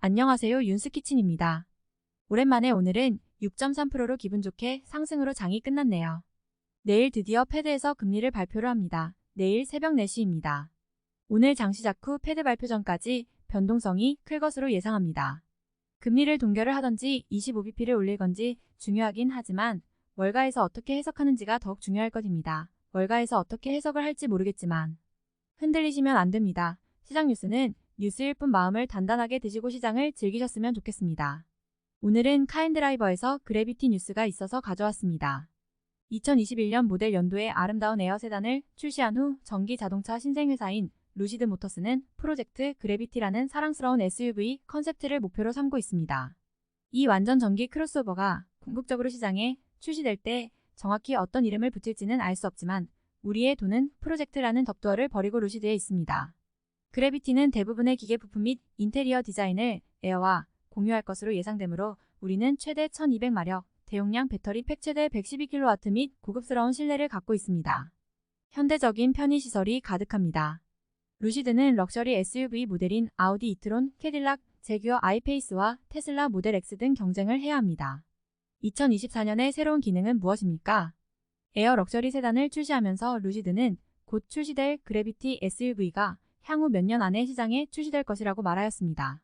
안녕하세요, 윤스키친입니다. 오랜만에 오늘은 6.3%로 기분 좋게 상승으로 장이 끝났네요. 내일 드디어 패드에서 금리를 발표를 합니다. 내일 새벽 4시입니다. 오늘 장 시작 후 패드 발표 전까지 변동성이 클 것으로 예상합니다. 금리를 동결을 하던지 25bp를 올릴 건지 중요하긴 하지만 월가에서 어떻게 해석하는지가 더욱 중요할 것입니다. 월가에서 어떻게 해석을 할지 모르겠지만 흔들리시면 안 됩니다. 시장 뉴스는 뉴스일 뿐 마음을 단단하게 드시고 시장을 즐기셨으면 좋겠습니다. 오늘은 카인드라이버에서 그래비티 뉴스가 있어서 가져왔습니다. 2021년 모델 연도에 아름다운 에어 세단을 출시한 후 전기 자동차 신생회사인 루시드 모터스는 프로젝트 그래비티라는 사랑스러운 SUV 컨셉트를 목표로 삼고 있습니다. 이 완전 전기 크로스오버가 궁극적으로 시장에 출시될 때 정확히 어떤 이름을 붙일지는 알 수 없지만 우리의 돈은 프로젝트라는 덕두어를 버리고 루시드에 있습니다. 그래비티는 대부분의 기계 부품 및 인테리어 디자인을 에어와 공유할 것으로 예상되므로 우리는 최대 1200마력, 대용량 배터리 팩 최대 112kW 및 고급스러운 실내를 갖고 있습니다. 현대적인 편의시설이 가득합니다. 루시드는 럭셔리 SUV 모델인 아우디 이트론, 캐딜락, 제규어 아이페이스와 테슬라 모델 X 등 경쟁을 해야 합니다. 2024년의 새로운 기능은 무엇입니까? 에어 럭셔리 세단을 출시하면서 루시드는 곧 출시될 그래비티 SUV가 향후 몇 년 안에 시장에 출시될 것이라고 말하였습니다.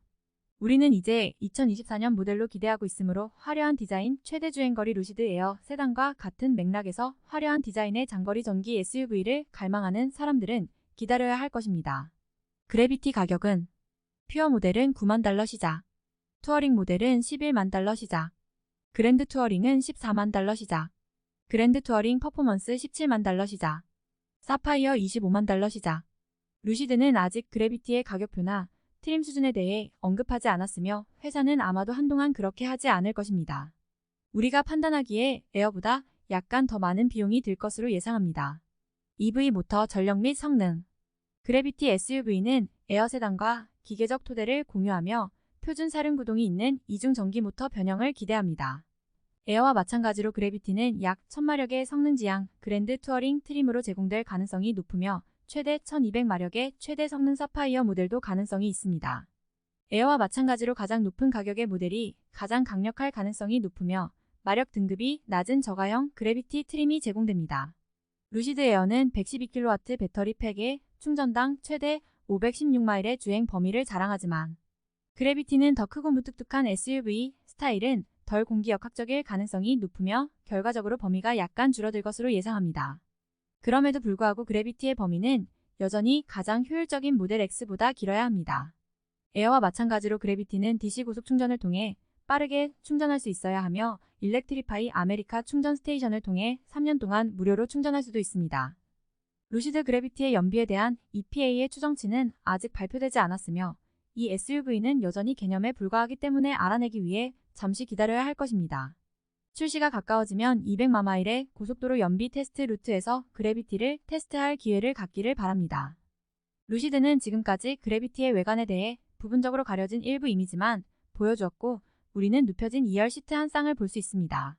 우리는 이제 2024년 모델로 기대하고 있으므로 화려한 디자인, 최대 주행거리 루시드 에어 세단과 같은 맥락에서 화려한 디자인의 장거리 전기 SUV를 갈망하는 사람들은 기다려야 할 것입니다. 그래비티 가격은 퓨어 모델은 9만 달러 시작, 투어링 모델은 11만 달러 시작, 그랜드 투어링은 14만 달러 시작, 그랜드 투어링 퍼포먼스 17만 달러 시작, 사파이어 25만 달러 시작. 루시드는 아직 그래비티의 가격표나 트림 수준에 대해 언급하지 않았으며 회사는 아마도 한동안 그렇게 하지 않을 것입니다. 우리가 판단하기에 에어보다 약간 더 많은 비용이 들 것으로 예상합니다. EV 모터 전력 및 성능. 그래비티 SUV는 에어 세단과 기계적 토대를 공유하며 표준 사륜구동이 있는 이중 전기 모터 변형을 기대합니다. 에어와 마찬가지로 그래비티는 약 1000마력의 성능 지향 그랜드 투어링 트림으로 제공될 가능성이 높으며 최대 1200마력의 최대 성능 사파이어 모델도 가능성이 있습니다. 에어와 마찬가지로 가장 높은 가격의 모델이 가장 강력할 가능성이 높으며 마력 등급이 낮은 저가형 그래비티 트림이 제공됩니다. 루시드 에어는 112kW 배터리 팩에 충전당 최대 516마일의 주행 범위를 자랑하지만 그래비티는 더 크고 무뚝뚝한 SUV 스타일은 덜 공기역학적일 가능성이 높으며 결과적으로 범위가 약간 줄어들 것으로 예상합니다. 그럼에도 불구하고 그래비티의 범위는 여전히 가장 효율적인 모델 X보다 길어야 합니다. 에어와 마찬가지로 그래비티는 DC 고속 충전을 통해 빠르게 충전할 수 있어야 하며 일렉트리파이 아메리카 충전 스테이션을 통해 3년 동안 무료로 충전할 수도 있습니다. 루시드 그래비티의 연비에 대한 EPA의 추정치는 아직 발표되지 않았으며 이 SUV는 여전히 개념에 불과하기 때문에 알아내기 위해 잠시 기다려야 할 것입니다. 출시가 가까워지면 200마마일의 고속도로 연비 테스트 루트에서 그래비티를 테스트할 기회를 갖기를 바랍니다. 루시드는 지금까지 그래비티의 외관에 대해 부분적으로 가려진 일부 이미지만 보여주었고 우리는 눕혀진 2열 시트 한 쌍을 볼 수 있습니다.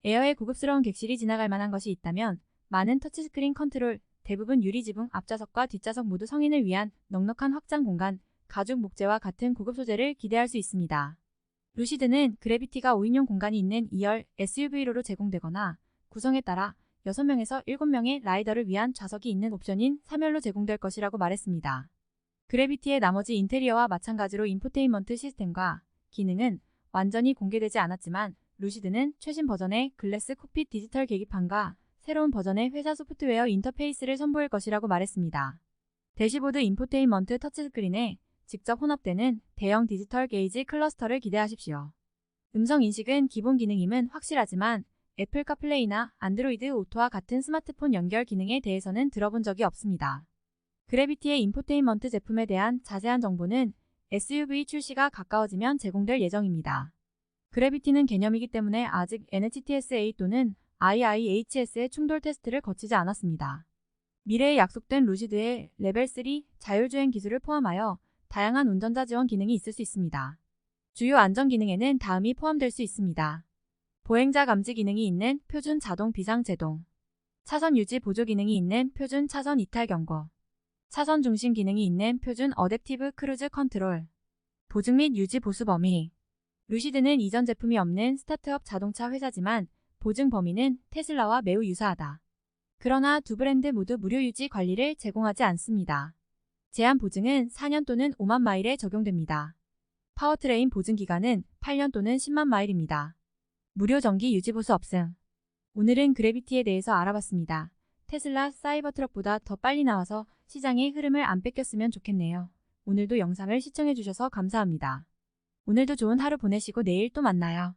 에어의 고급스러운 객실이 지나갈 만한 것이 있다면 많은 터치스크린 컨트롤, 대부분 유리 지붕 앞좌석과 뒷좌석 모두 성인을 위한 넉넉한 확장 공간, 가죽 목재와 같은 고급 소재를 기대할 수 있습니다. 루시드는 그래비티가 5인용 공간이 있는 2열 SUV로로 제공되거나 구성에 따라 6명에서 7명의 라이더를 위한 좌석이 있는 옵션인 3열로 제공될 것이라고 말했습니다. 그래비티의 나머지 인테리어와 마찬가지로 인포테인먼트 시스템과 기능은 완전히 공개되지 않았지만 루시드는 최신 버전의 글래스 콕핏 디지털 계기판과 새로운 버전의 회사 소프트웨어 인터페이스를 선보일 것이라고 말했습니다. 대시보드 인포테인먼트 터치스크린에 직접 혼합되는 대형 디지털 게이지 클러스터를 기대하십시오. 음성 인식은 기본 기능임은 확실하지만 애플 카플레이나 안드로이드 오토와 같은 스마트폰 연결 기능에 대해서는 들어본 적이 없습니다. 그래비티의 인포테인먼트 제품에 대한 자세한 정보는 SUV 출시가 가까워지면 제공될 예정입니다. 그래비티는 개념이기 때문에 아직 NHTSA 또는 IIHS의 충돌 테스트를 거치지 않았습니다. 미래에 약속된 루시드의 레벨 3 자율주행 기술을 포함하여 다양한 운전자 지원 기능이 있을 수 있습니다. 주요 안전 기능에는 다음이 포함될 수 있습니다. 보행자 감지 기능이 있는 표준 자동 비상 제동, 차선 유지 보조 기능이 있는 표준 차선 이탈 경고, 차선 중심 기능이 있는 표준 어댑티브 크루즈 컨트롤, 보증 및 유지 보수 범위. 루시드는 이전 제품이 없는 스타트업 자동차 회사지만 보증 범위는 테슬라와 매우 유사하다. 그러나 두 브랜드 모두 무료 유지 관리를 제공하지 않습니다. 제한 보증은 4년 또는 5만 마일에 적용됩니다. 파워트레인 보증 기간은 8년 또는 10만 마일입니다. 무료 정기 유지 보수 없음. 오늘은 그래비티에 대해서 알아봤습니다. 테슬라 사이버트럭보다 더 빨리 나와서 시장의 흐름을 안 뺏겼으면 좋겠네요. 오늘도 영상을 시청해주셔서 감사합니다. 오늘도 좋은 하루 보내시고 내일 또 만나요.